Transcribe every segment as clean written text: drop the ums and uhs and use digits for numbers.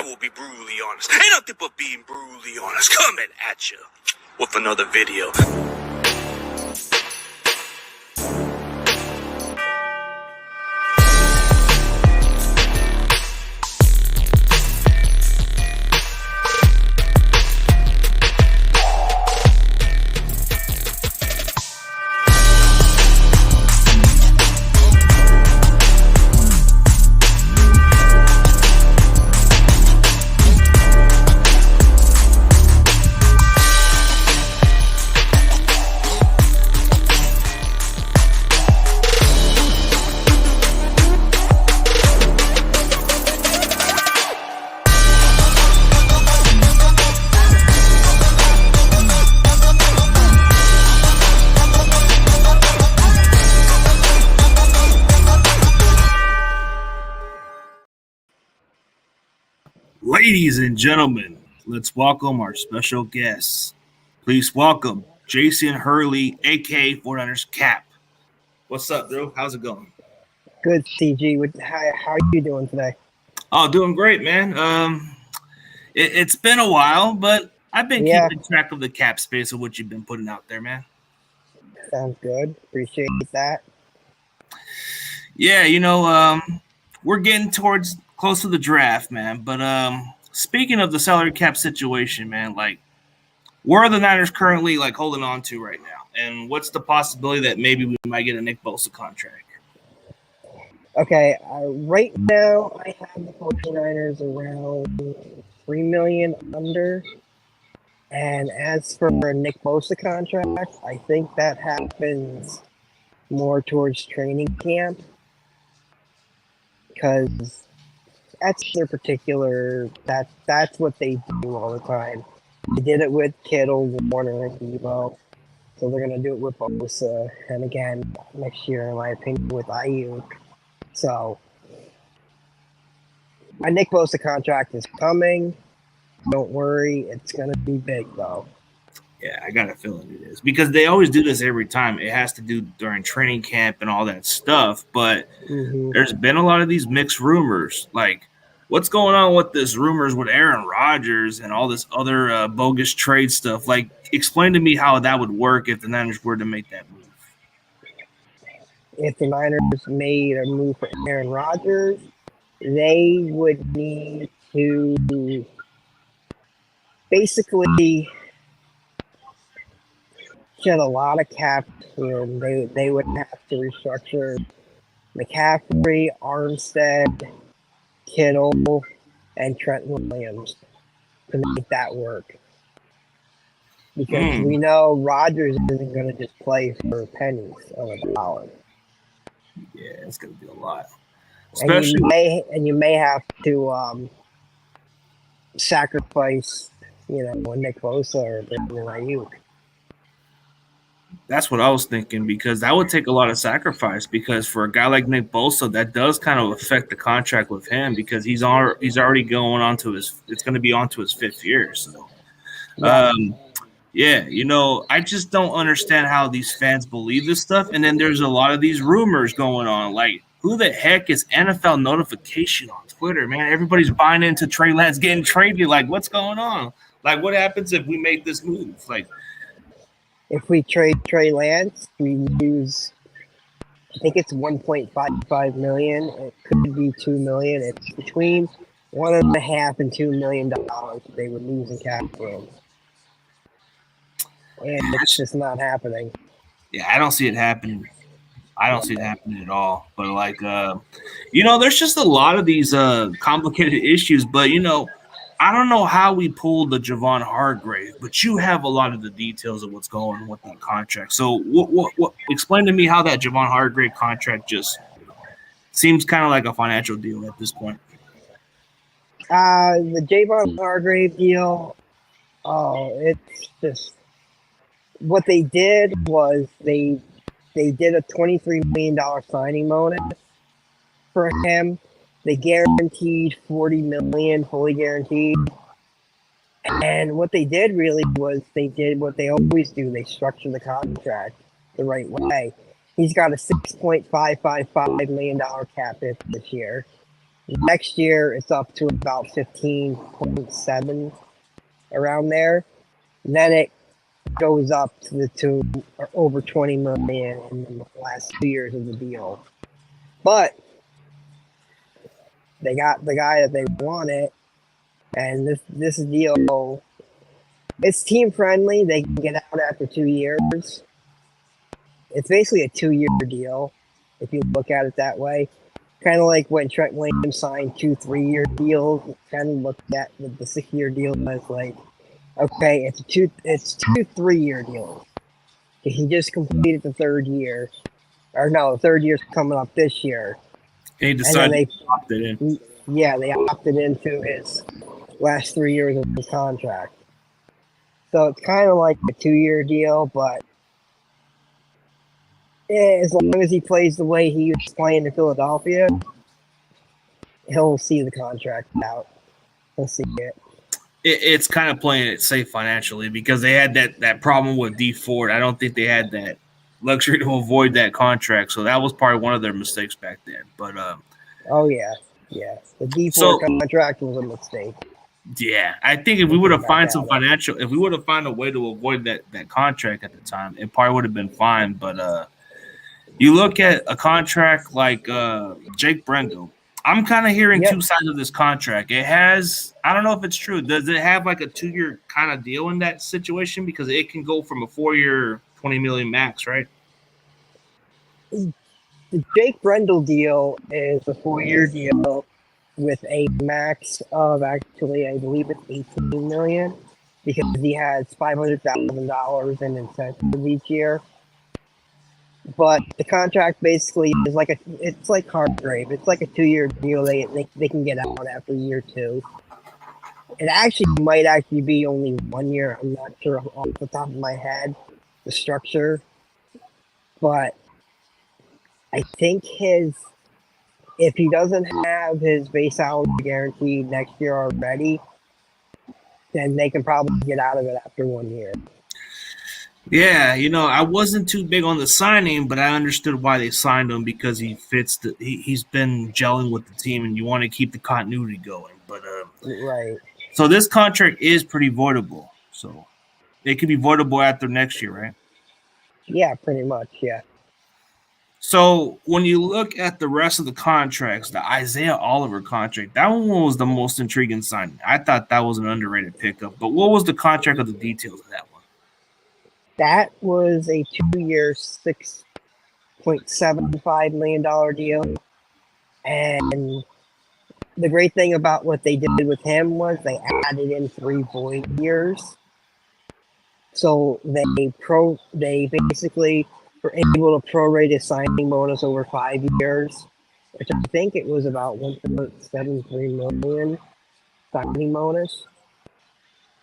I will be brutally honest. Ain't nothing but being brutally honest. Coming at you with another video. Ladies and gentlemen, let's welcome our special guests. Please welcome Jason Hurley, aka 49erscap. What's up, bro? How's it going? Good, CG. How are you doing today? Oh, doing great, man. It's been a while, but I've been keeping track of the cap space of what you've been putting out there, man. Sounds good. Appreciate that. Yeah, we're getting close to the draft, man. But speaking of the salary cap situation, man, like, where are the Niners currently holding on to right now? And what's the possibility that maybe we might get a Nick Bosa contract? Okay, right now I have the 49ers around $3 million under. And as for a Nick Bosa contract, I think that happens more towards training camp. Because that's their particular, that's what they do all the time. They did it with Kittle, Warner, and Debo. So they're going to do it with Bosa. And again, next year, in my opinion, with Ayuk. So, my Nick Bosa contract is coming. Don't worry. It's going to be big, though. Yeah, I got a feeling it is. Because they always do this every time. It has to do during training camp and all that stuff. But there's been a lot of these mixed rumors. Like, what's going on with this rumors with Aaron Rodgers and all this other bogus trade stuff? Like, explain to me how that would work if the Niners were to make that move. If the Niners made a move for Aaron Rodgers, they would need to basically shed a lot of cap. They would have to restructure McCaffrey, Armstead, Kittle, and Trent Williams to make that work. Because we know Rodgers isn't going to just play for pennies on a dollar. Yeah, it's going to be a lot. And you may have to sacrifice, Nick Bosa or Brandon Ayuk. That's what I was thinking, because that would take a lot of sacrifice. Because for a guy like Nick Bosa, that does kind of affect the contract with him, because he's already going on to it's going to be on to his 5th year. So, I just don't understand how these fans believe this stuff. And then there's a lot of these rumors going on. Like, who the heck is NFL notification on Twitter, man? Everybody's buying into Trey Lance getting traded. Like, what's going on? Like, what happens if we make this move? Like, if we trade Trey Lance, we lose, I think it's $1.55 million. It could be $2 million. It's between $1.5 and $2 million they would lose in cap room. And it's just not happening. Yeah, I don't see it happening. I don't see it happening at all. But, there's just a lot of these complicated issues. But, I don't know how we pulled the Javon Hargrave, but you have a lot of the details of what's going on with that contract. So, what? Explain to me how that Javon Hargrave contract just seems kind of like a financial deal at this point. The Javon Hargrave deal, it's just what they did was they did a $23 million signing bonus for him. They guaranteed $40 million, fully guaranteed. And what they did really was they did what they always do. They structured the contract the right way. He's got a $6.555 million cap hit this year. Next year, it's up to about 15.7 around there. And then it goes up to over 20 million in the last 2 years of the deal. But they got the guy that they wanted, and this deal, it's team friendly. They can get out after 2 years. It's basically a 2-year deal, if you look at it that way. Kind of like when Trent Williams signed 2 3-year deals. Kind of looked at the 6-year deal as like, okay, it's two 3-year deals. He just completed the 3rd year, or no, the 3rd year's coming up this year. And he decided to opt it in. Yeah, they opted into his last 3 years of his contract. So it's kind of like a 2-year deal, but as long as he plays the way he was playing in Philadelphia, he'll see the contract out. He'll see it. It's kind of playing it safe financially because they had that problem with D Ford. I don't think they had that luxury to avoid that contract, so that was probably one of their mistakes back then. But oh yeah, the D Ford contract was a mistake. Yeah, I think if we would have found if we would have found a way to avoid that contract at the time, it probably would have been fine. But you look at a contract like Jake Brendel. I'm kind of hearing two sides of this contract. It has, I don't know if it's true. Does it have like a 2-year kind of deal in that situation? Because it can go from a 4-year, 20 million max, right? The Jake Brendel deal is a 4-year deal with a max of actually, I believe it's 18 million because he has $500,000 in incentives each year. But the contract basically is it's like Hargrave. It's like a 2-year deal. They can get out after year 2. It might be only 1 year. I'm not sure off the top of my head the structure, but I think if he doesn't have his base salary guaranteed next year already, then they can probably get out of it after 1 year. Yeah, I wasn't too big on the signing, but I understood why they signed him because he fits he's been gelling with the team, and you want to keep the continuity going. But right. So this contract is pretty voidable. So it could be voidable after next year, right? Yeah, pretty much. Yeah. So when you look at the rest of the contracts, the Isaiah Oliver contract, that one was the most intriguing signing. I thought that was an underrated pickup. But what was the contract of the details of that one? That was a 2-year, $6.75 million deal. And the great thing about what they did with him was they added in 3 void years. So they basically were able to prorate his signing bonus over 5 years, which I think it was about 1.73 million signing bonus.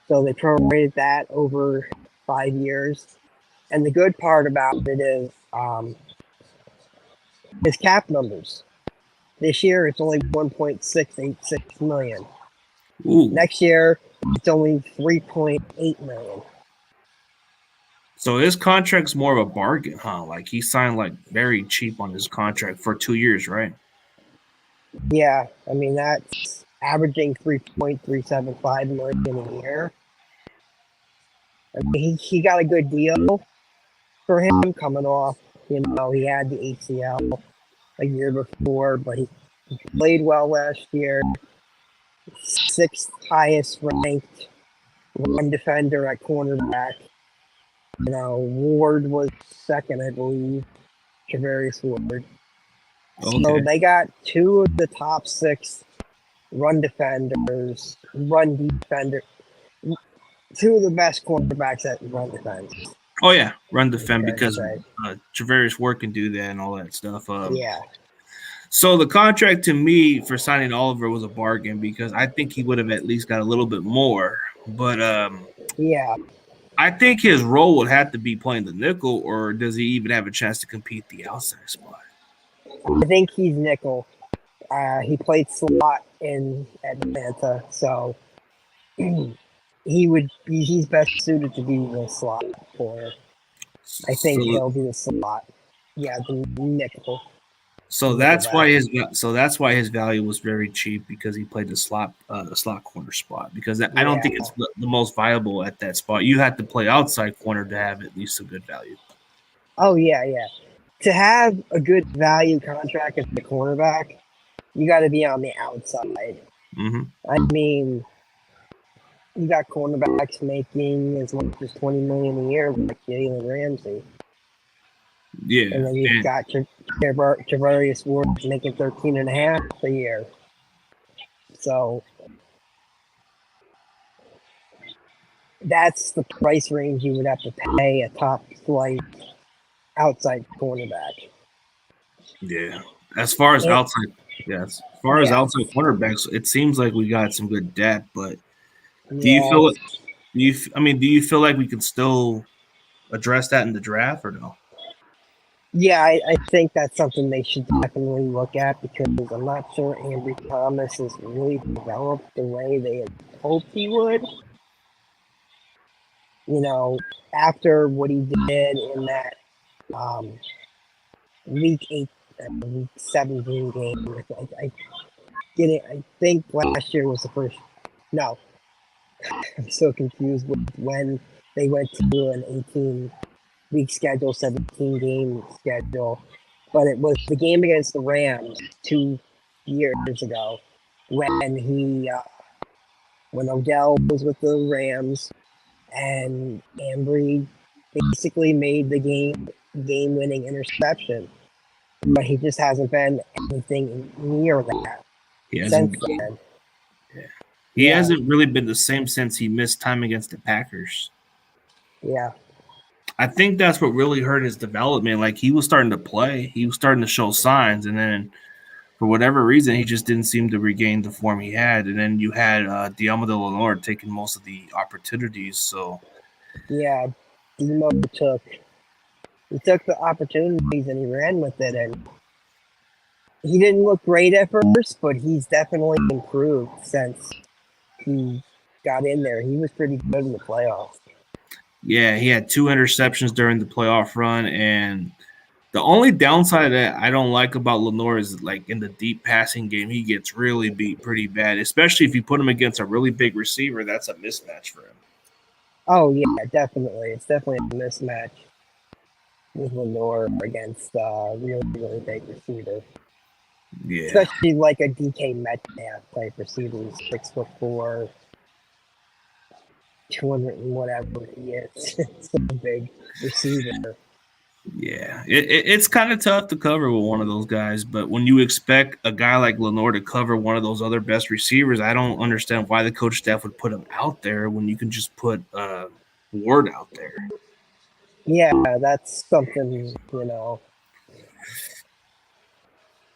So they prorated that over 5 years. And the good part about it is his cap numbers. This year it's only 1.686 million. Ooh. Next year it's only 3.8 million. So his contract's more of a bargain, huh? Like he signed very cheap on his contract for 2 years, right? Yeah, I mean that's averaging 3.375 million a year. I mean, he got a good deal for him coming off. He had the ACL a year before, but he played well last year. 6th highest ranked run defender at cornerback. Ward was 2nd, I believe. Travarius Ward. Okay. So they got 2 of the top 6 run defenders, 2 of the best cornerbacks at run defense. Oh yeah, run defend because Travarius Ward can do that and all that stuff. Yeah. So the contract to me for signing Oliver was a bargain because I think he would have at least got a little bit more. But yeah, I think his role would have to be playing the nickel, or does he even have a chance to compete the outside spot? I think he's nickel. He played slot in Atlanta, so he's best suited to be the slot for. I think he'll be the slot. Yeah, the nickel. So that's why his value was very cheap, because he played the slot corner spot. Because I don't think it's the most viable at that spot. You have to play outside corner to have at least a good value. Oh yeah. To have a good value contract as a cornerback, you got to be on the outside. Mm-hmm. I mean, you got cornerbacks making as much as $20 million a year, like Jalen Ramsey. Yeah, and then you've got Javarius Ward making 13.5 a year. So that's the price range you would have to pay a top flight outside cornerback. Yeah. As far as outside cornerbacks, it seems like we got some good depth, but do you feel like we can still address that in the draft or no? Yeah, I think that's something they should definitely look at, because I'm not sure Ambry Thomas has really developed the way they had hoped he would. You know, after what he did in that week 17 game, I think last year was the first. No, I'm so confused with when they went to an 18-week schedule, 17-game schedule. But it was the game against the Rams 2 years ago when when Odell was with the Rams and Ambry basically made the game-winning interception. But he just hasn't been anything near that since then. He hasn't really been the same since he missed time against the Packers. Yeah. I think that's what really hurt his development. Like, he was starting to play, he was starting to show signs, and then for whatever reason, he just didn't seem to regain the form he had. And then you had Diamante Lenore taking most of the opportunities. So yeah, Demo took the opportunities and he ran with it, and he didn't look great at first, but he's definitely improved since he got in there. He was pretty good in the playoffs. Yeah, he had 2 interceptions during the playoff run, and the only downside that I don't like about Lenore is, like, in the deep passing game, he gets really beat pretty bad, especially if you put him against a really big receiver. That's a mismatch for him. Oh, yeah, definitely. It's definitely a mismatch with Lenore against really, really big receiver. Yeah. Especially like a DK Metcalf type receiver who's 6'4", 200 and whatever he is. It's a big receiver. Yeah, it's kind of tough to cover with one of those guys, but when you expect a guy like Lenore to cover one of those other best receivers, I don't understand why the coach staff would put him out there when you can just put Ward out there. Yeah, that's something,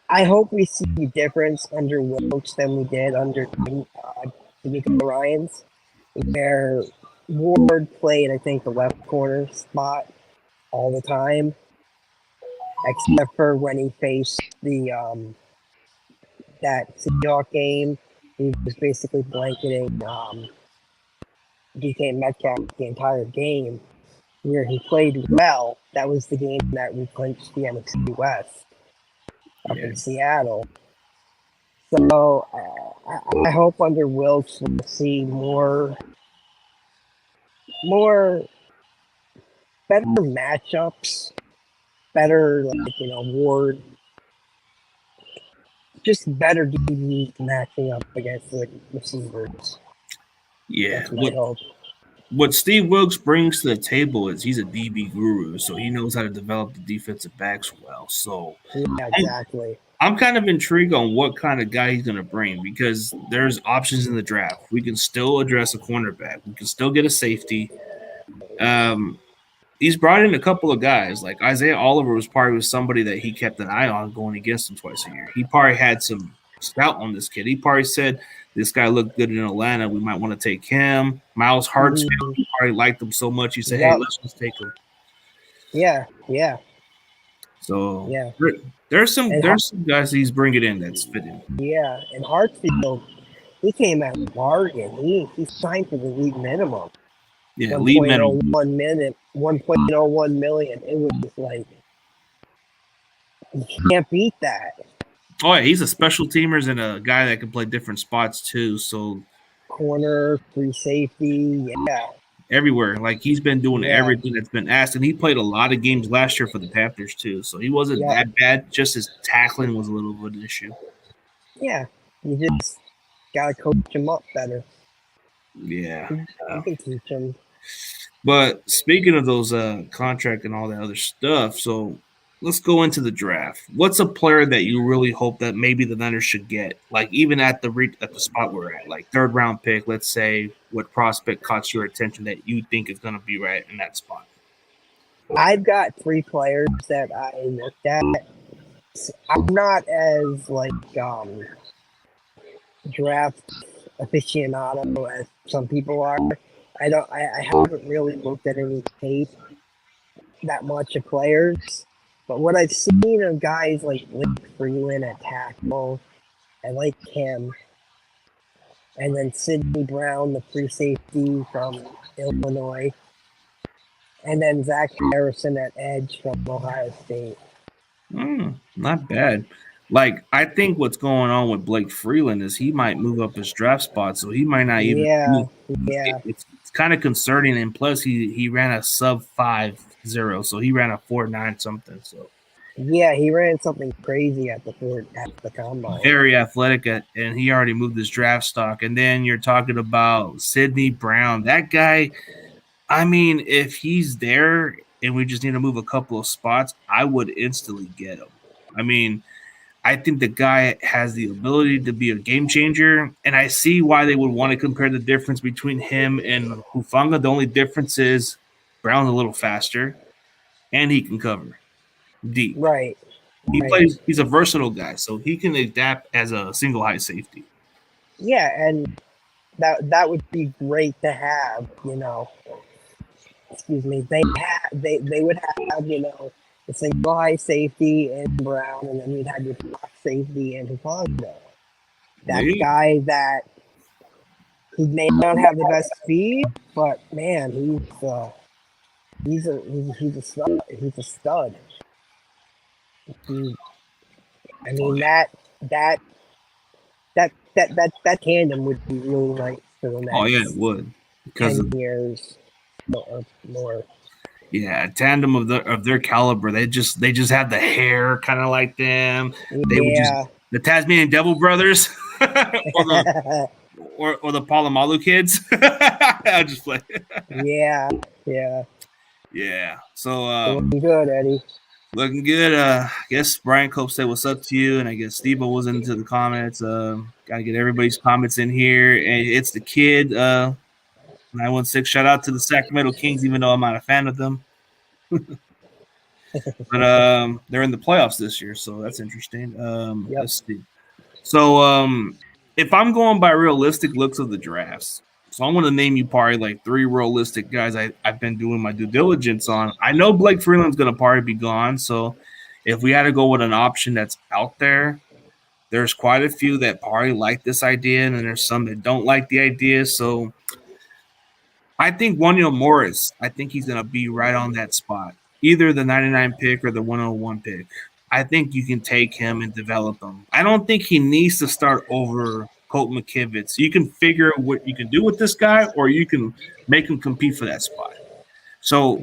I hope we see a difference under Wilkes than we did under DeMeco Ryans, where Ward played, I think, the left corner spot all the time, except for when he faced the that Seahawks game. He was basically blanketing DK Metcalf the entire game, where he played well. That was the game that we clinched the NFC West up in Seattle. So I hope under Wilkes we'll see more better matchups, better Ward, just better DBs matching up against the receivers. Yeah, that's my hope. What Steve Wilkes brings to the table is he's a DB guru, so he knows how to develop the defensive backs well. So yeah, exactly. I'm kind of intrigued on what kind of guy he's going to bring, because there's options in the draft. We can still address a cornerback. We can still get a safety. He's brought in a couple of guys. Like Isaiah Oliver was probably somebody that he kept an eye on going against him twice a year. He probably had some scout on this kid. He probably said, this guy looked good in Atlanta. We might want to take him. Miles Hartsfield, he probably liked him so much. He said, hey, let's just take him. Yeah. So there's some guys he's bringing in that's fitting. Yeah, and Hartsfield, he came out of bargain. He signed for the league minimum. Yeah, league minimum. 1.01 million. It was just like You can't beat that. Oh, yeah, he's a special teamers and a guy that can play different spots too. So Corner, free safety, yeah, everywhere, like he's been doing yeah, everything that's been asked, and he played a lot of games last year for the Panthers too. So he wasn't yep, that bad. Just his tackling was a little bit of an issue. yeah. You just gotta coach him up better. Yeah. You can teach him. But speaking of those contract and all that other stuff, so let's go into the draft. What's a player that you really hope that maybe the Niners should get? Like even at the spot we're at, like third round pick, let's say, what prospect caught your attention that you think is going to be right in that spot? I've got 3 players that I looked at. I'm not as draft aficionado as some people are. I haven't really looked at any tape that much of players, but what I've seen of guys like Blake Freeland at tackle, I like him, and then Sidney Brown, the free safety from Illinois, and then Zach Harrison at edge from Ohio State. Not bad. Like I think what's going on with Blake Freeland is he might move up his draft spot, so he might not even. Yeah, yeah. It's kind of concerning, and plus he ran a sub 5.0, so he ran a 4.9 something. So Yeah, he ran something crazy at the combine. very athletic, and he already moved his draft stock. And then you're talking about Sidney Brown. That guy, I mean, if he's there and we just need to move a couple of spots, I would instantly get him. I mean, I think the guy has the ability to be a game changer, and I see why they would want to compare the difference between him and Hufanga. The only difference is Brown's a little faster, and he can cover deep. Right. He's a versatile guy, so he can adapt as a single high safety. Yeah, and that would be great to have. Excuse me. They would have the single high safety and Brown, and then you'd have your block safety and Hufanga. That guy that he may not have the best speed, but man, he's a stud. He's a stud. I mean that tandem would be really nice for the next. Oh yeah, it would because 10 years or more. Yeah, a tandem of their caliber. They just have the hair kind of like them. They would just the Tasmanian Devil Brothers or the Palomalu kids. I just play. Yeah. So looking good, Eddie. Looking good. I guess Brian Cope said what's up to you, and I guess Steve was into the comments. Gotta get everybody's comments in here. And it's the kid. 916. Shout out to the Sacramento Kings, even though I'm not a fan of them. But they're in the playoffs this year, so that's interesting. Let's see. So if I'm going by realistic looks of the drafts, so I'm going to name you probably like 3 realistic guys I've been doing my due diligence on. I know Blake Freeland's going to probably be gone, so if we had to go with an option that's out there, there's quite a few that probably like this idea, and then there's some that don't like the idea. So I think Wanyel Morris, I think he's going to be right on that spot, either the 99 pick or the 101 pick. I think you can take him and develop him. I don't think he needs to start over Colt McKivitz. You can figure what you can do with this guy, or you can make him compete for that spot. So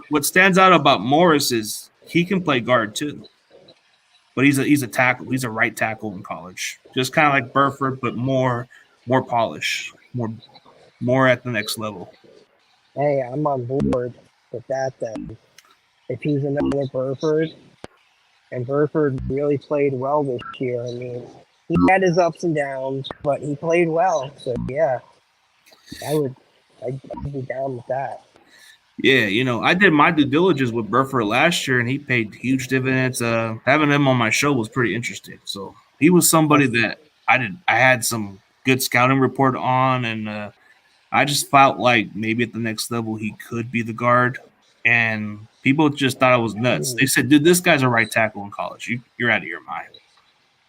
what stands out about Morris is he can play guard too. But he's a tackle. He's a right tackle in college. Just kind of like Burford, but more polish, more at the next level. Hey, I'm on board with that then. If he's another Burford, and Burford really played well this year. I mean, he had his ups and downs, but he played well. So yeah, I'd be down with that. Yeah, I did my due diligence with Burford last year, and he paid huge dividends. Having him on my show was pretty interesting. So he was somebody that I had some good scouting report on, and I just felt like maybe at the next level he could be the guard. And people just thought I was nuts. They said, dude, this guy's a right tackle in college. You're out of your mind.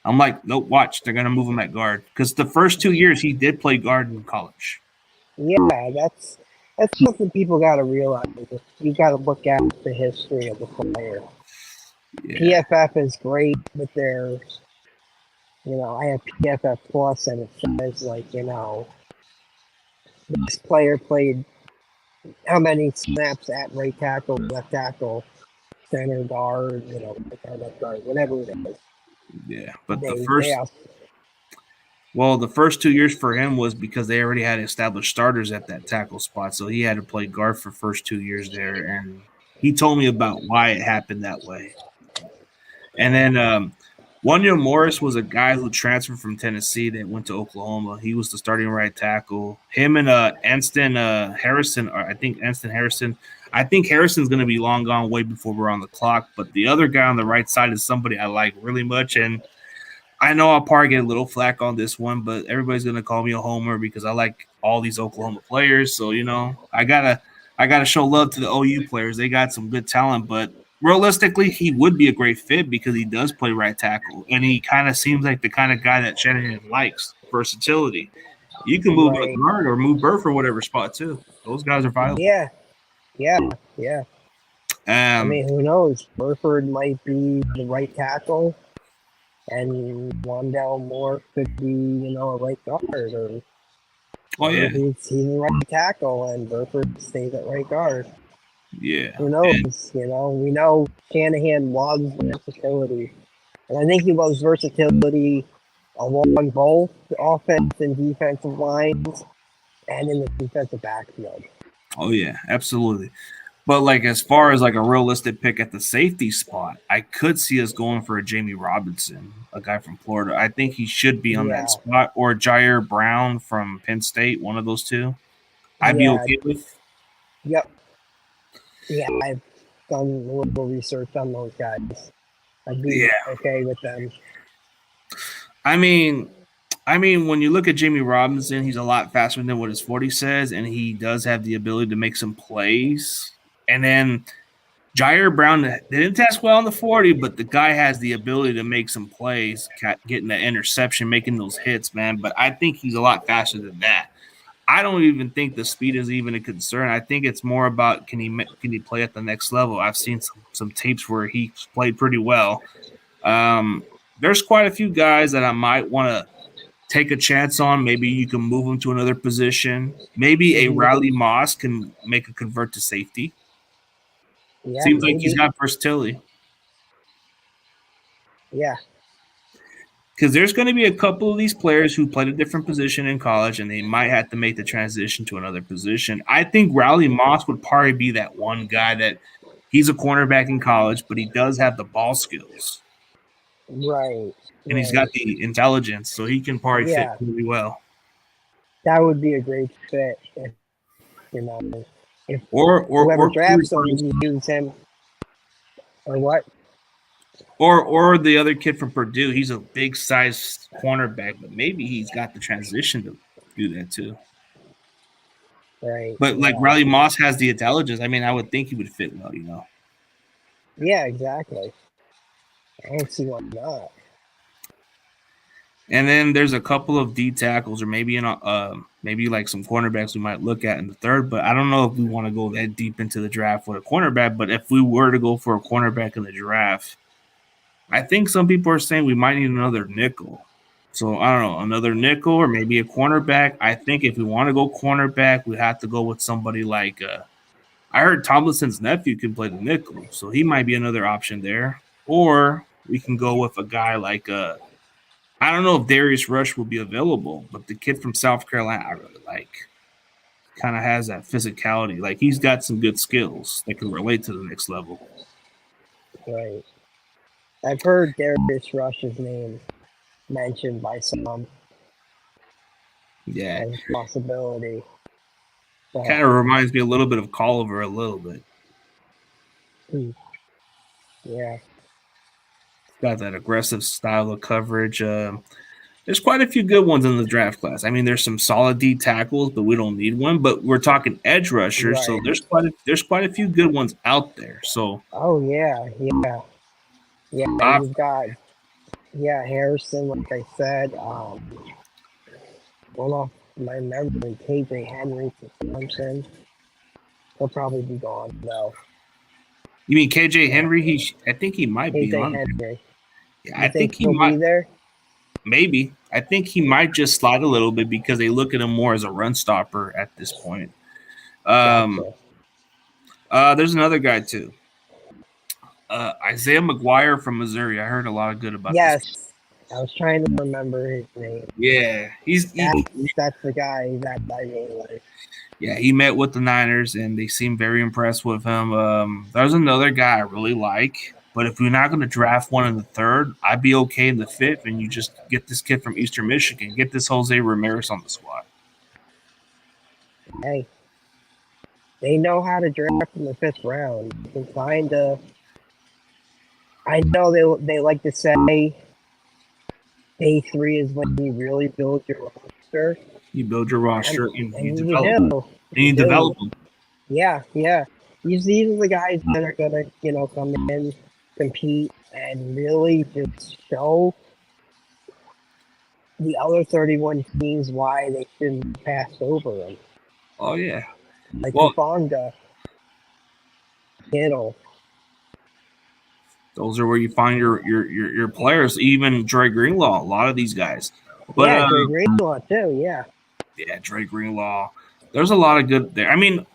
I'm like, nope, watch. They're going to move him at guard. Because the first 2 years he did play guard in college. Yeah, that's something people got to realize. You got to look at the history of the player. Yeah. PFF is great with their, I have PFF Plus, and it says like, this player played how many snaps at right tackle, left tackle, center guard, right guard, left guard, whatever it is. Yeah. But They the first 2 years for him was because they already had established starters at that tackle spot. So he had to play guard for first 2 years there. And he told me about why it happened that way. And then Wanya Morris was a guy who transferred from Tennessee that went to Oklahoma. He was the starting right tackle. Him and Anston Harrison, or I think Anston Harrison. I think Harrison's going to be long gone way before we're on the clock. But the other guy on the right side is somebody I like really much. And I know I'll probably get a little flack on this one, but everybody's going to call me a homer because I like all these Oklahoma players. So, I gotta show love to the OU players. They got some good talent, but realistically, he would be a great fit because he does play right tackle, and he kind of seems like the kind of guy that Shanahan likes, versatility. You can move a right. guard or move Burr for whatever spot too. Those guys are viable. Yeah. I mean, who knows? Burford might be the right tackle, and Wandell Moore could be, a right guard, or he's a right tackle, and Burford stays at right guard. Yeah. Who knows? We know Shanahan loves versatility, and I think he loves versatility along both offense and defensive lines, and in the defensive backfield. Oh yeah, absolutely. But like as far as like a realistic pick at the safety spot, I could see us going for a Jamie Robinson, a guy from Florida. I think he should be on that spot, or Jair Brown from Penn State, one of those two. I'd be okay with. Yep. Yeah, I've done a little research on those guys. I'd be okay with them. I mean, when you look at Jamie Robinson, he's a lot faster than what his 40 says, and he does have the ability to make some plays. And then Jair Brown didn't test well on the 40, but the guy has the ability to make some plays, getting that interception, making those hits, man. But I think he's a lot faster than that. I don't even think the speed is even a concern. I think it's more about can he play at the next level. I've seen some tapes where he played pretty well. There's quite a few guys that I might want to take a chance on. Maybe you can move him to another position. Maybe a Riley Moss can make a convert to safety. Yeah, seems like he's got versatility. Yeah. Because there's going to be a couple of these players who played a different position in college, and they might have to make the transition to another position. I think Riley Moss would probably be that one guy that he's a cornerback in college, but he does have the ball skills. Right. And he's got the intelligence, so he can probably fit really well. That would be a great fit. If or whoever drafts him, you use him. Or what? Or the other kid from Purdue, he's a big size cornerback, but maybe he's got the transition to do that too. Right. But like Riley Moss has the intelligence. I mean, I would think he would fit well, Yeah, exactly. I don't see why not. And then there's a couple of D tackles, or maybe maybe like some cornerbacks we might look at in the third. But I don't know if we want to go that deep into the draft with a cornerback. But if we were to go for a cornerback in the draft, I think some people are saying we might need another nickel. So I don't know, another nickel or maybe a cornerback. I think if we want to go cornerback, we have to go with somebody like I heard Tomlinson's nephew can play the nickel, so he might be another option there. Or we can go with a guy like I don't know if Darius Rush will be available, but the kid from South Carolina I really like. Kind of has that physicality. Like he's got some good skills that can relate to the next level. Right. I've heard Darius Rush's name mentioned by some. Yeah. As a possibility. Kind of reminds me a little bit of Colliver a little bit. Yeah. Got that aggressive style of coverage. There's quite a few good ones in the draft class. I mean, there's some solid D tackles, but we don't need one. But we're talking edge rushers, so there's quite a few good ones out there. So. Oh yeah. You've got Harrison, like I said. Going off my memory, KJ Henry to Clemson. He'll probably be gone though. You mean KJ Yeah, Henry? I think he might be KJ on there. Henry. Yeah, You I think think he he'll might. be there? Maybe. I think he might just slide a little bit because they look at him more as a run stopper at this point. Um, Gotcha. there's another guy too. Isaiah McGuire from Missouri. I heard a lot of good about this. Yes, I was trying to remember his name. Yeah, That's the guy that I really like. yeah, he met with the Niners and they seem very impressed with him. There's another guy I really like, but if you're not going to draft one in the third, I'd be okay in the fifth, and you just get this kid from Eastern Michigan, get this Jose Ramirez on the squad. Hey, they know how to draft in the fifth round. You can find a. I know they like to say day three is when you really build your roster, You build your and roster and you you develop them. do. And you develop them. Yeah, yeah. These are the guys that are gonna, come in, compete, and really just show the other 31 teams why they shouldn't pass over them. Oh yeah. Like Well, Hufanga, Kittle. those are where you find your players. Even Dre Greenlaw, a lot of these guys. But Yeah, Dre Greenlaw too. Yeah. yeah, Dre Greenlaw. There's a lot of good there. I mean,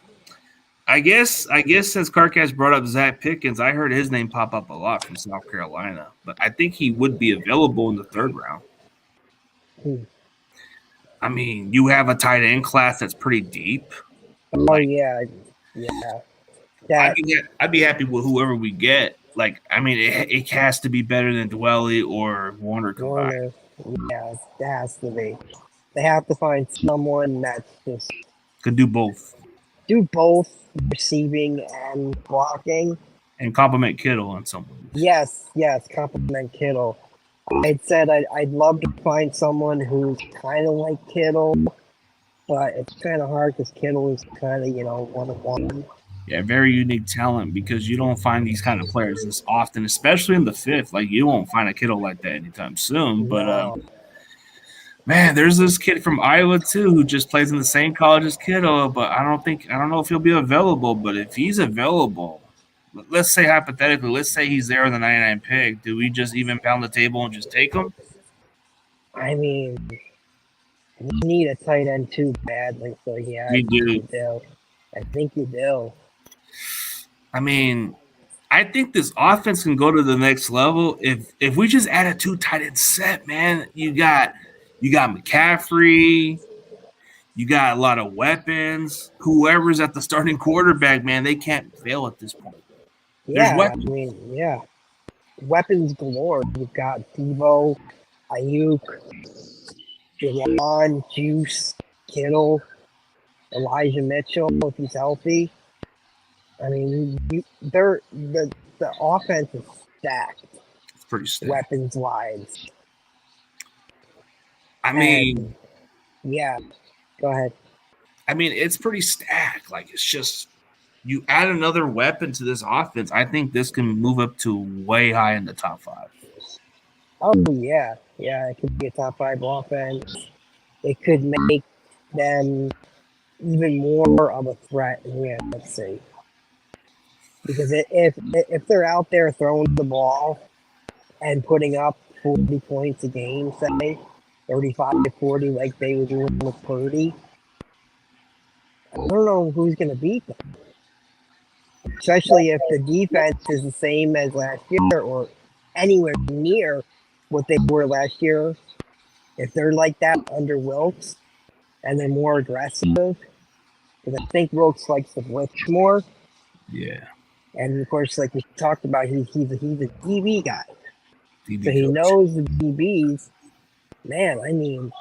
I guess since Carcass brought up Zach Pickens, I heard his name pop up a lot from South Carolina. But I think he would be available in the third round. Hmm. I mean, you have a tight end class that's pretty deep. Oh yeah, yeah. That I'd be happy with whoever we get. Like, I mean, it has to be better than Dwelly or Warner combined. Warner. Yeah, that has to be. They have to find someone that's just Could do both do both receiving and blocking. and compliment Kittle in some ways. Yes, compliment Kittle. I'd said I'd love to find someone who's kind of like Kittle, but it's kind of hard because Kittle is kind of, 1-of-1. Yeah, very unique talent because you don't find these kind of players this often, especially in the fifth. Like, you won't find a Kittle like that anytime soon. But No, man, there's this kid from Iowa too who just plays in the same college as Kittle, but I don't know if he'll be available. But if he's available, let's say hypothetically, let's say he's there in the 99 pick. Do we just even pound the table and just take him? I mean, we need a tight end too badly, so yeah, I We think do. you do. I think you do. I mean, I think this offense can go to the next level if we just add a two tight end set, man. You got McCaffrey, you got a lot of weapons. Whoever's at the starting quarterback, man, they can't fail at this point. There's Yeah, weapons. I mean, yeah, weapons galore. You've got Devo, Ayuk, Javon, Juice, Kittle, Elijah Mitchell if he's healthy. I mean, the offense is stacked, It's pretty stacked. weapons wise. I mean, And yeah, go ahead. it's pretty stacked. Like, it's just you add another weapon to this offense. I think this can move up to way high in the top five. Oh yeah, yeah, it could be a top 5 offense. It could make them even more of a threat in the NFC. Because if they're out there throwing the ball and putting up 40 points a game, say 35 to 40, like they were doing with Purdy, I don't know who's going to beat them. Especially if the defense is the same as last year or anywhere near what they were last year. If they're like that under Wilkes and they're more aggressive, because I think Wilkes likes to blitz more. Yeah. And of course, like we talked about, he's a DB guy. DB So he coach. knows the DBs. Man, I mean,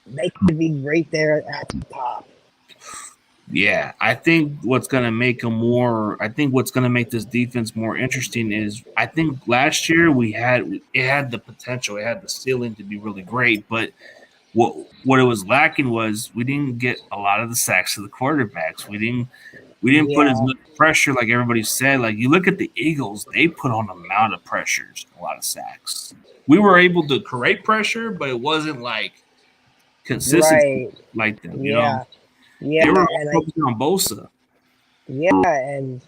they could be right there at the top. Yeah, I think what's going to make this defense more interesting is I think last year it had the potential, it had the ceiling to be really great, but what it was lacking was we didn't get a lot of the sacks to the quarterbacks. We didn't put as much pressure like everybody said. Like, you look at the Eagles, they put on a amount of pressures, a lot of sacks. We were able to create pressure, but it wasn't like consistent Right. like them, Yeah. Yeah, They were and focusing on Bosa. and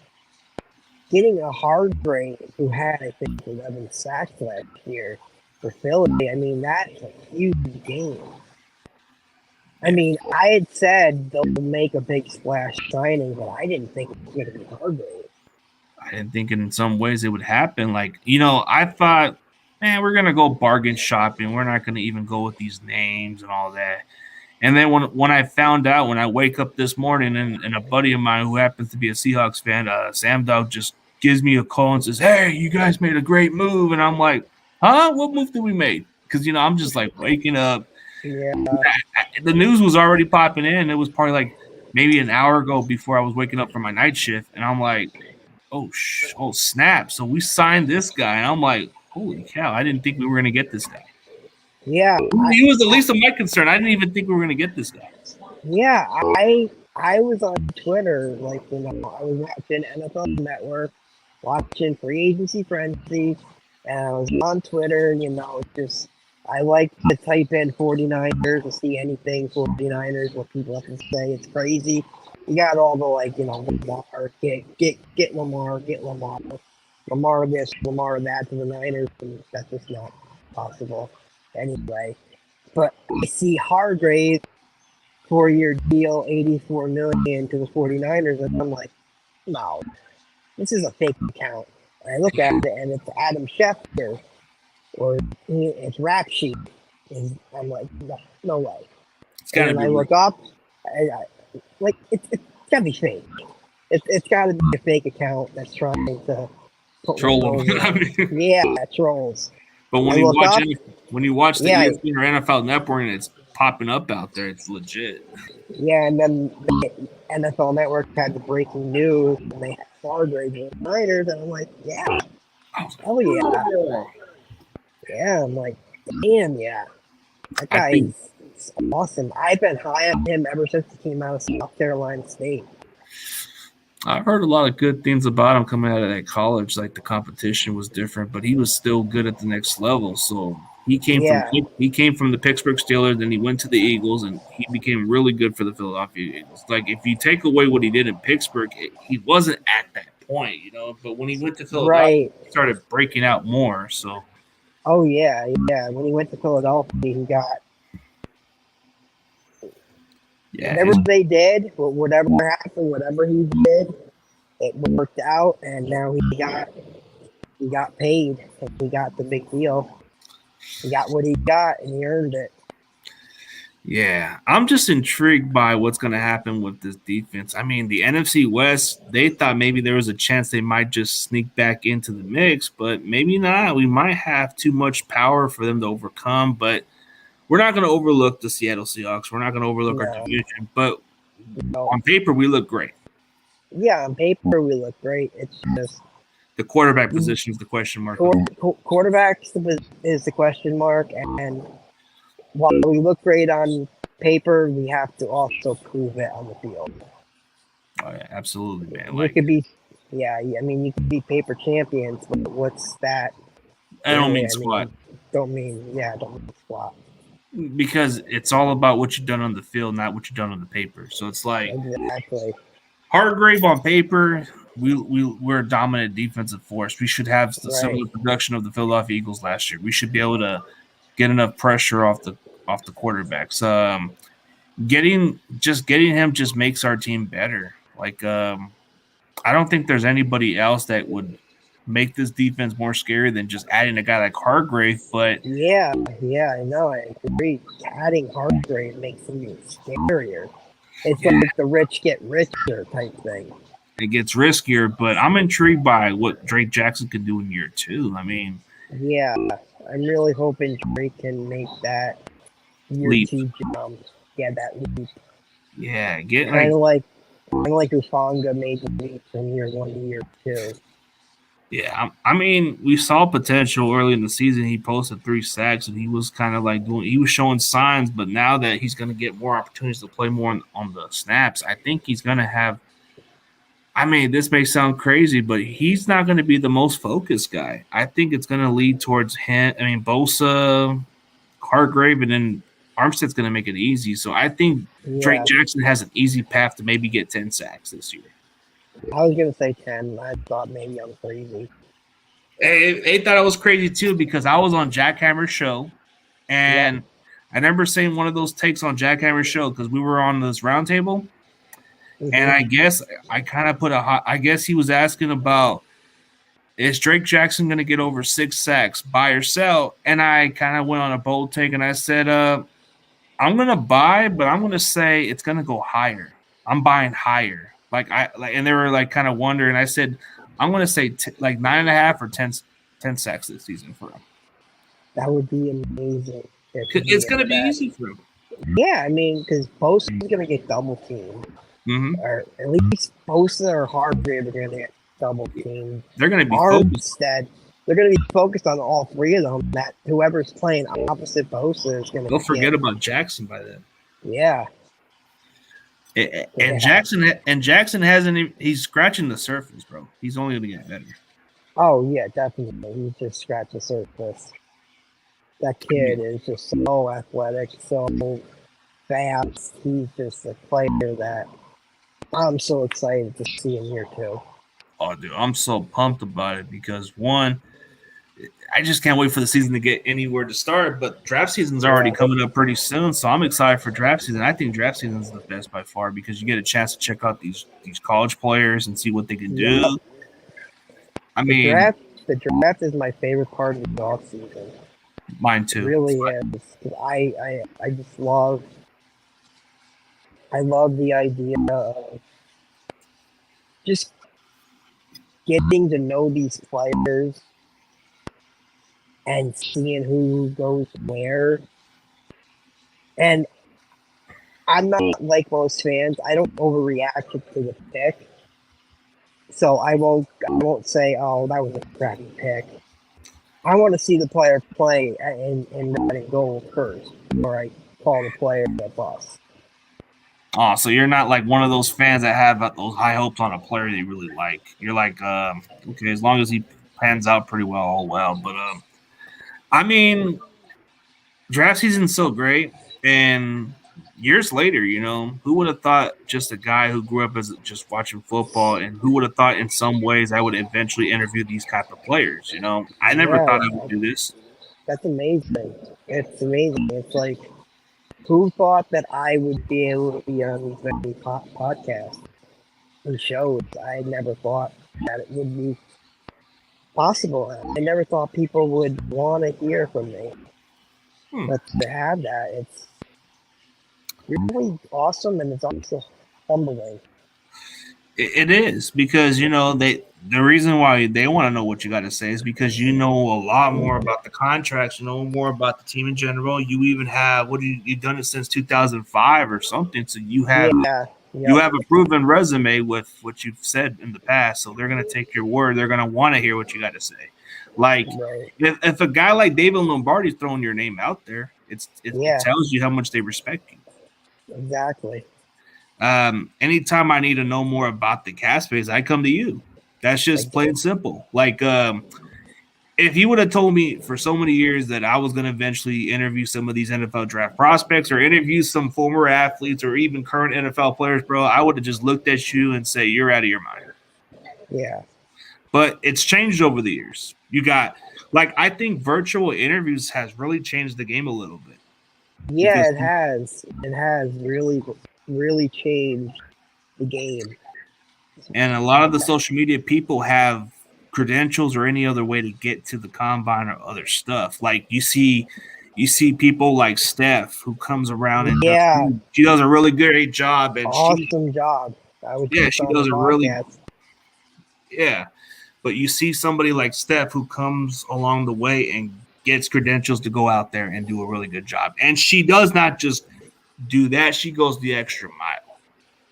getting a Hargrave who had, I think, 11 sacks last year for Philly. I mean, that's a huge game. I mean, I had said they'll make a big splash signing, but I didn't think it was going to be Hargrave. I didn't think in some ways it would happen. Like, I thought, man, we're gonna go bargain shopping. We're not gonna even go with these names and all that. And then when I found out, when I wake up this morning and a buddy of mine who happens to be a Seahawks fan, Sam Dog, just gives me a call and says, "Hey, you guys made a great move," and I'm like, "Huh? What move did we make?" Because I'm just like waking up. Yeah, The news was already popping in. It was probably like maybe an hour ago before I was waking up for my night shift, and I'm like, oh snap! So we signed this guy, and I'm like, holy cow! I didn't think we were gonna get this guy. yeah. He was the least of my concern. I didn't even think we were gonna get this guy. Yeah, I was on Twitter, like, I was watching NFL Network, watching Free Agency Frenzy, and I was on Twitter, just I like to type in 49ers to see anything 49ers, what people have to say. It's crazy. You got all the Lamar, get Lamar, Lamar this, Lamar that to the Niners, and that's just not possible anyway. But I see Hargrave 4-year deal, $84 million to the 49ers, and I'm like, no, this is a fake account. And I look at it, and it's Adam Schefter, or it's Rap Sheet. And I'm like, no way. It's gotta and be. I look up, it's gotta be fake. It's gotta be a fake account that's trying to troll them. Yeah, trolls. But when you watch the ESPN or NFL Network and it's popping up out there, it's legit. Yeah, and then the NFL Network had the breaking news, and they had Hargrave and the Niners, and I'm like, yeah, hell yeah. Yeah, I'm like, damn, yeah. That guy is awesome. I've been high on him ever since he came out of South Carolina State. I've heard a lot of good things about him coming out of that college. Like, the competition was different, but he was still good at the next level. So he came from the Pittsburgh Steelers, then he went to the Eagles, and he became really good for the Philadelphia Eagles. Like, if you take away what he did in Pittsburgh, he wasn't at that point, But when he went to Philadelphia, he started breaking out more. So. Oh yeah. When he went to Philadelphia, he got. Yeah, whatever they did, whatever happened, whatever he did, it worked out, and now he got paid, and he got the big deal. He got what he got, and he earned it. Yeah, I'm just intrigued by what's going to happen with this defense. I mean, the NFC West, they thought maybe there was a chance they might just sneak back into the mix, but maybe not. We might have too much power for them to overcome, but we're not going to overlook the Seattle Seahawks. We're not going to overlook our division, but on paper, we look great. Yeah, on paper, we look great. It's just the quarterback position is the question mark. Quarterback is the question mark, and while we look great on paper, we have to also prove it on the field. Oh, yeah, absolutely, man. You could be, you could be paper champions, but what's that? I don't mean squat. Don't mean squat. Because it's all about what you've done on the field, not what you've done on the paper. So it's like exactly. Hargrave on paper, we're a dominant defensive force. We should have the similar production of the Philadelphia Eagles last year. We should be able to get enough pressure off the quarterbacks. Getting him just makes our team better. Like, I don't think there's anybody else that would make this defense more scary than just adding a guy like Hargrave. But yeah, I know. I agree. Adding Hargrave makes him scarier. It's like the rich get richer type thing. It gets riskier, but I'm intrigued by what Drake Jackson could do in year 2. I mean, yeah, I'm really hoping Drake can make that year 2 jump. Yeah, that leap. Yeah, kind of like Ufanga made the leap from year 1 to year 2. Yeah, I mean, we saw potential early in the season. He posted 3 sacks, and he was kind of like he was showing signs. But now that he's going to get more opportunities to play more on the snaps, I think he's going to have. I mean, this may sound crazy, but he's not going to be the most focused guy. I think it's going to lead towards him. I mean, Bosa, Hargrave, and then Armstead's going to make it easy. So I think Drake Jackson has an easy path to maybe get 10 sacks this year. I was going to say 10. I thought maybe I was crazy. They thought I was crazy too because I was on Jackhammer's show, and I remember saying one of those takes on Jackhammer's show because we were on this roundtable, and I guess I kind of I guess he was asking about, is Drake Jackson going to get over 6 sacks, buy or sell? And I kind of went on a bold take, and I said, I'm going to buy, but I'm going to say it's going to go higher. I'm buying higher. And they were like kind of wondering. I said, I'm going to say like 9.5 or 10 sacks this season for him. That would be amazing. It's going to be easy for him. Yeah, I mean, because Bosa is going to get double teamed. Or at least Bosa or Hargrave are going to get double teamed. They're going to be Armstead. They're going to be focused on all three of them. That whoever's playing opposite Bosa is going to. They'll forget about Jackson by then. Yeah. And Jackson hasn't. He's scratching the surface, bro. He's only going to get better. Oh yeah, definitely. He's just scratched the surface. That kid is just so athletic, so fast. He's just a player that I'm so excited to see in year 2. Oh, dude, I'm so pumped about it because one, I just can't wait for the season to get anywhere to start. But draft season's already coming up pretty soon, so I'm excited for draft season. I think draft season is the best by far because you get a chance to check out these college players and see what they can do. I mean, the draft is my favorite part of the off season. Mine too. It really is. I just love. I love the idea of just getting to know these players and seeing who goes where. And I'm not like most fans. I don't overreact to the pick. So I won't say, oh, that was a crappy pick. I want to see the player play and red and gold first before I call the player a bust. Oh, so you're not like one of those fans that have those high hopes on a player they really like. You're like, okay, as long as he pans out pretty well, all well. But I mean, draft season's so great, and years later, who would have thought just a guy who grew up as just watching football, and who would have thought in some ways I would eventually interview these type of players? I never thought I would do this. That's amazing. It's amazing. It's like, who thought that I would be able to be on these many podcasts and shows? I never thought that it would be possible. I never thought people would want to hear from me. But to have that, it's really awesome, and it's also humbling. It is because the reason why they want to know what you got to say is because you know a lot more about the contracts, you know more about the team in general. You even have you've done it since 2005 or something, so you have you have a proven resume with what you've said in the past. So they're gonna take your word. They're gonna want to hear what you got to say. Like if a guy like David Lombardi's throwing your name out there, it tells you how much they respect you. Exactly. Anytime I need to know more about the cap space, I come to you. That's just plain simple. Like, if you would have told me for so many years that I was going to eventually interview some of these NFL draft prospects or interview some former athletes or even current NFL players, bro, I would have just looked at you and say, you're out of your mind. Yeah. But it's changed over the years. You got, I think virtual interviews has really changed the game a little bit. Yeah, it has. It has really, really changed the game. And a lot of the social media people have credentials or any other way to get to the combine or other stuff. Like you see people like Steph who comes around and she does a really great job. And awesome job. She does a really But you see somebody like Steph who comes along the way and gets credentials to go out there and do a really good job. And she does not just do that; she goes the extra mile.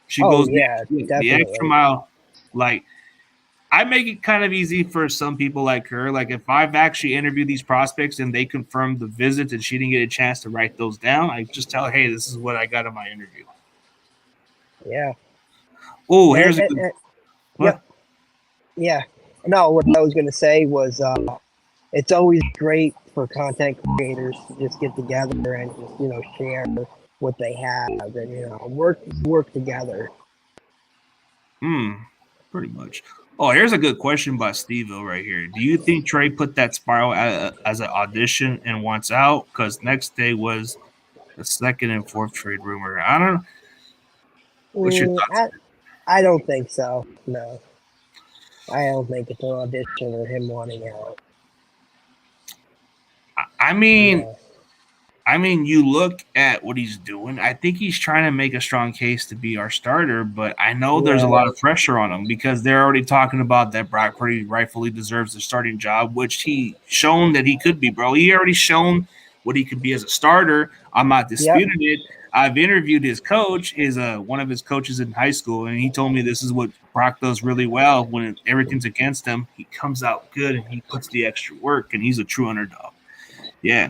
She goes the extra mile. Like, I make it kind of easy for some people like her. Like, if I've actually interviewed these prospects and they confirmed the visits and she didn't get a chance to write those down, I just tell her, hey, this is what I got in my interview. Yeah. Oh, here's a good. What? Yeah. No, what I was going to say was it's always great for content creators to just get together and just share what they have and work together. Pretty much. Oh, here's a good question by Steve-O right here. Do you think Trey put that spiral as an audition and wants out? Because next day was the second and fourth trade rumor. I don't know. What's your thoughts? I don't think so. No, I don't think it's an audition or him wanting out. I mean, No. you look at what he's doing. I think he's trying to make a strong case to be our starter, but I know there's a lot of pressure on him because they're already talking about that Brock Purdy rightfully deserves the starting job, which he shown that he could be, bro. He already shown what he could be as a starter. I'm not disputing it. I've interviewed his coach, one of his coaches in high school, and he told me this is what Brock does really well when everything's against him. He comes out good and he puts the extra work, and he's a true underdog. Yeah.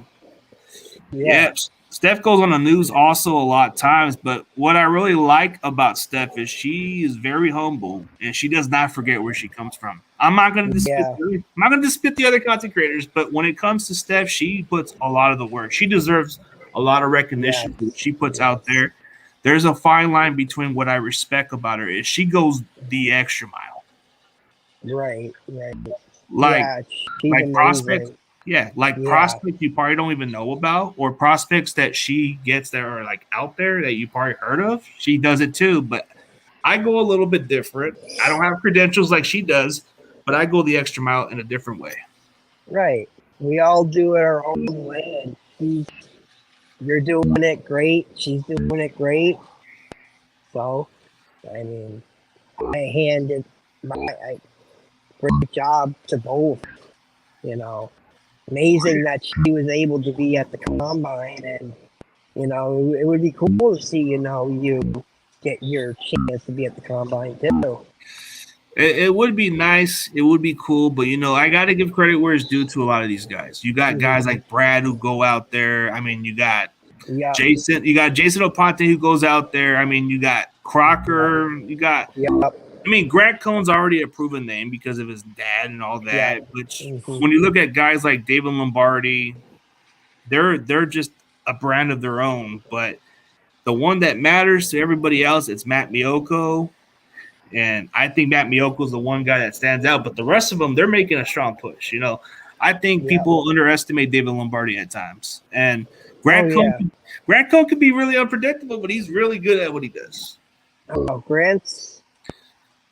Steph goes on the news also a lot of times, but what I really like about Steph is she is very humble and she does not forget where she comes from. I'm not going to dispute the other content creators, but when it comes to Steph, she puts a lot of the work. She deserves a lot of recognition for what she puts out there. There's a fine line between what I respect about her is she goes the extra mile. Right. Like prospects. Yeah, prospects you probably don't even know about, or prospects that she gets that are like out there that you probably heard of. She does it too, but I go a little bit different. I don't have credentials like she does, but I go the extra mile in a different way. Right. We all do it our own way. And you're doing it great. She's doing it great. So, I mean, I handed my great job to both. Amazing that she was able to be at the combine, and it would be cool to see you get your chance to be at the combine too. It would be nice. It would be cool, but I got to give credit where it's due to a lot of these guys. You got guys like Brad who go out there. I mean, you got Jason. You got Jason Oponte who goes out there. I mean, you got Crocker. You got. I mean, Grant Cohn's already a proven name because of his dad and all that. Which, when you look at guys like David Lombardi, they're just a brand of their own. But the one that matters to everybody else, it's Matt Miyoko. And I think Matt Miyoko is the one guy that stands out. But the rest of them, they're making a strong push. I think people underestimate David Lombardi at times. And Grant Cohn could be really unpredictable, but he's really good at what he does. Oh, Grant's.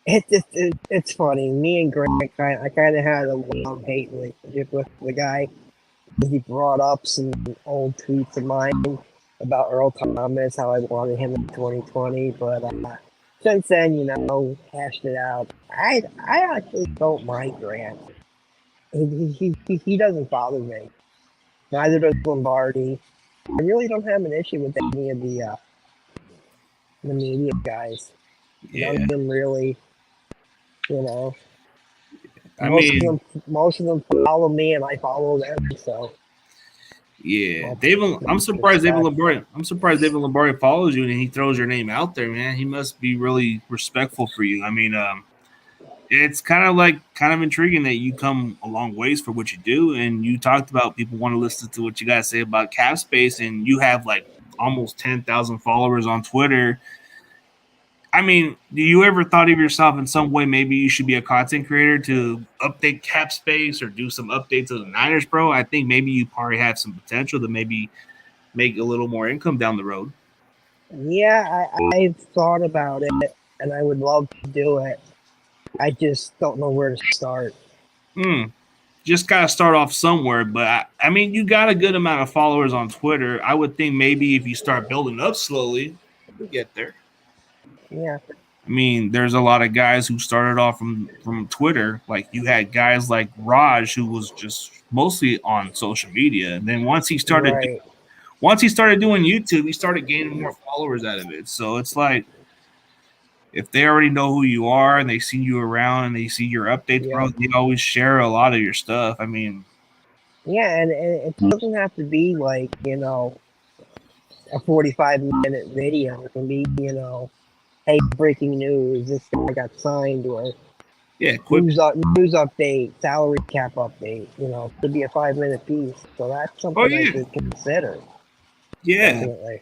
It's funny. Me and Grant, I kind of had a love-hate relationship with the guy. He brought up some old tweets of mine about Earl Thomas, how I wanted him in 2020, but since then, hashed it out. I actually don't mind Grant. He doesn't bother me. Neither does Lombardi. I really don't have an issue with any of the media guys. None of them really. Most of them follow me and I follow them. So I'm surprised David Lombardi follows you and he throws your name out there, man. He must be really respectful for you. I mean, it's kind of intriguing that you come a long ways for what you do, and you talked about people want to listen to what you guys say about cap space, and you have like almost 10,000 followers on Twitter. I mean, do you ever thought of yourself in some way maybe you should be a content creator to update cap space or do some updates of the Niners, bro? I think maybe you probably have some potential to maybe make a little more income down the road. Yeah, I've thought about it, and I would love to do it. I just don't know where to start. Just got to start off somewhere. But, I mean, you got a good amount of followers on Twitter. I would think maybe if you start building up slowly, you'll get there. Yeah. I mean, there's a lot of guys who started off from Twitter. Like, you had guys like Raj, who was just mostly on social media. And then once he started doing YouTube, he started gaining more followers out of it. So it's like, if they already know who you are and they see you around and they see your updates, bro, they always share a lot of your stuff. I mean, yeah, and it doesn't have to be like, a 45-minute video. It can be, hey, breaking news, this guy got signed, or Yeah, quick. news update, salary cap update. You know, could be a 5-minute piece. So that's Oh something I yeah, should consider. yeah. Definitely.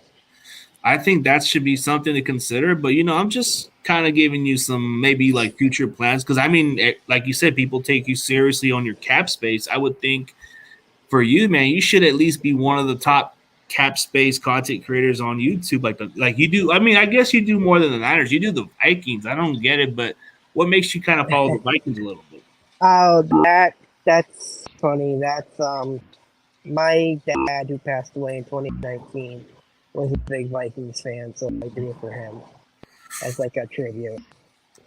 I think that should be something to consider. But I'm just kind of giving you some maybe like future plans because I mean, like you said, people take you seriously on your cap space. I would think for you, man, you should at least be one of the top cap space content creators on YouTube. Like you do. I mean, I guess you do more than the Niners. You do the Vikings. I don't get it, but what makes you kind of follow the Vikings a little bit? Oh, that's funny. That's my dad who passed away in 2019 was a big Vikings fan, so I did it for him as like a tribute.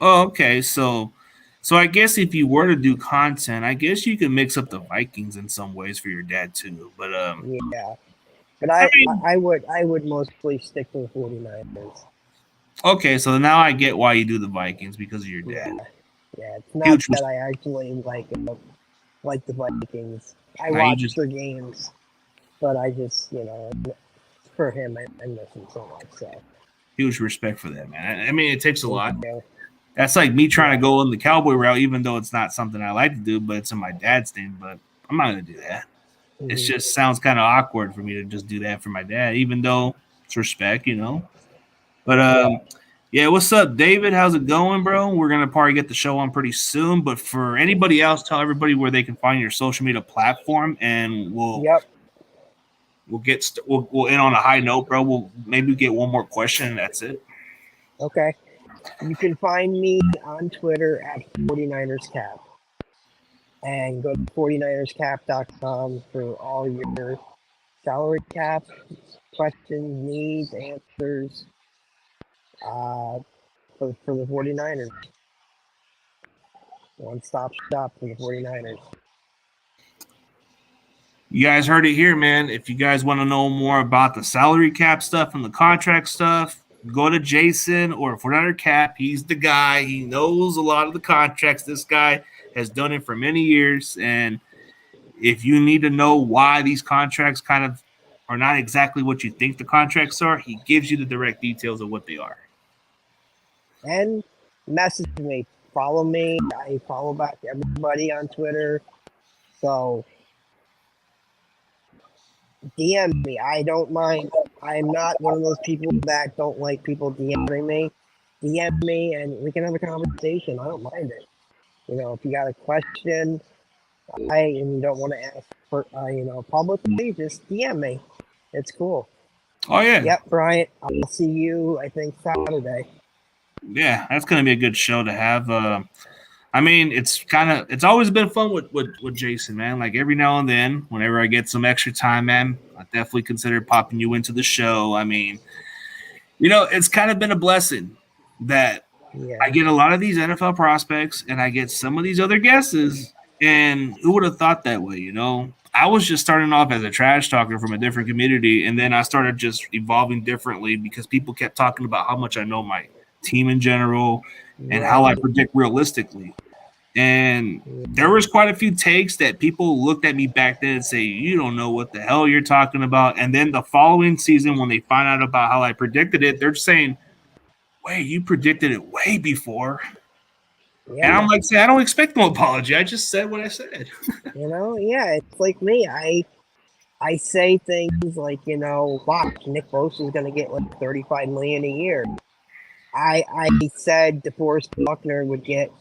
Oh, okay. So I guess if you were to do content, I guess you could mix up the Vikings in some ways for your dad too. But Yeah, but I mean, I would mostly stick to the 49ers. okay. So now I get why you do the Vikings because of your Yeah, dad. yeah. It's not Huge. that I actually like the Vikings. I Now you watch just their games, but I just for him I miss him so much. So huge respect for that, man. I mean, it takes a thank lot. you. That's like me trying Yeah. to go on the cowboy route, even though it's not something I like to do, but it's in my dad's thing. But I'm not gonna do that. It Hmm. just sounds kind of awkward for me to just do that for my dad, even though it's respect. But Yeah. yeah, what's up, David? How's it going, bro? We're gonna probably get the show on pretty soon. But for anybody else, tell everybody where they can find your social media platform, and Yep. we'll end on a high note, bro. We'll maybe get one more question, and that's it. Okay. You can find me on Twitter at 49erscap and go to 49erscap.com for all your salary cap questions, needs, answers for the 49ers. One stop shop for the 49ers. You guys heard it here, man. If you guys want to know more about the salary cap stuff and the contract stuff, go to Jason or for another cap. He's the guy. He knows a lot of the contracts. This guy has done it for many years. And if you need to know why these contracts kind of are not exactly what you think the contracts are, he gives you the direct details of what they are. And message me. Follow me. I follow back everybody on Twitter. So DM me. I don't mind. I'm not one of those people that don't like people DMing me. DM me and we can have a conversation. I don't mind it. If you got a question, and you don't want to ask for publicly, just DM me. It's cool. Oh, yeah. Yep, Bryant. I'll see you. I think Saturday. Yeah, that's going to be a good show to have. I mean, it's always been fun with Jason, man. Like every now and then, whenever I get some extra time, man, I definitely consider popping you into the show. I mean, it's kind of been a blessing that I Yeah. get a lot of these NFL prospects and I get some of these other guesses. And who would have thought that way? I was just starting off as a trash talker from a different community, and then I started just evolving differently because people kept talking about how much I know my team in general and how I Right. predict realistically. And there Yeah. was quite a few takes that people looked at me back then and say, "You don't know what the hell you're talking about." And then the following season, when they find out about how I predicted it, they're saying, "Wait, you predicted it way before." And I'm Yeah. like, "Say, I don't expect no apology. I just said what I said." Yeah. It's like me. I say things like, watch Nick Bosa is going to get like 35 million a year. I said DeForest Buckner would get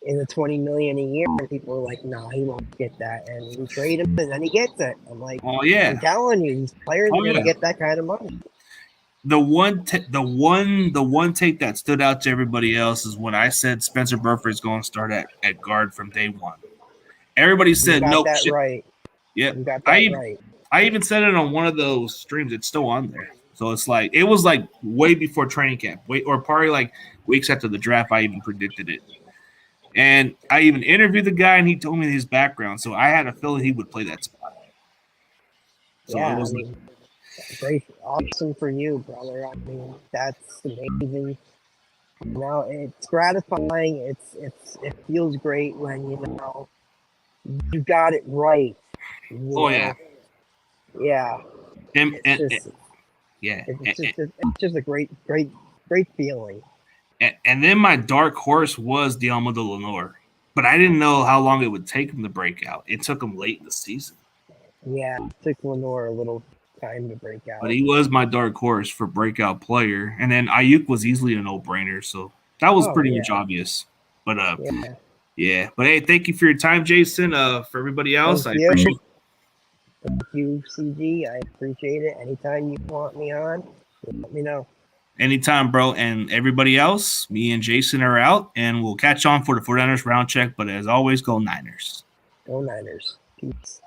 in the 20 million a year, and people were like, "Nah, he won't get that." And we trade him, and then he gets it. I'm like, Oh I'm yeah, telling you, these players oh are going to yeah. get that kind of money. The one take that stood out to everybody else is when I said Spencer Burford's going to start at guard from day one. Everybody You said got no that shit. right. Yep. You got that I right. I even said it on one of those streams. It's still on there. So it's like it was like way before training camp, or probably like weeks after the draft. I even predicted it, and I even interviewed the guy, and he told me his background. So I had a feeling he would play that spot. So it Yeah, I was like, mean, great, awesome for you, brother. I mean, that's amazing. It's gratifying. It feels great when you got it right. You oh yeah, know, yeah. and, It's and, and just yeah, it's just a great feeling. And then my dark horse was Dialmo de Lenore, but I didn't know how long it would take him to break out. It took him late in the season. Yeah, it took Lenore a little time to break out. But he was my dark horse for breakout player. And then Ayuk was easily a no-brainer, so that was pretty much obvious. But yeah. But hey, thank you for your time, Jason. For everybody else, I appreciate it. Thank you, CG. I appreciate it. Anytime you want me on, let me know. Anytime, bro. And everybody else, me and Jason are out, and we'll catch on for the 49ers round check. But as always, go Niners. Go Niners. Peace.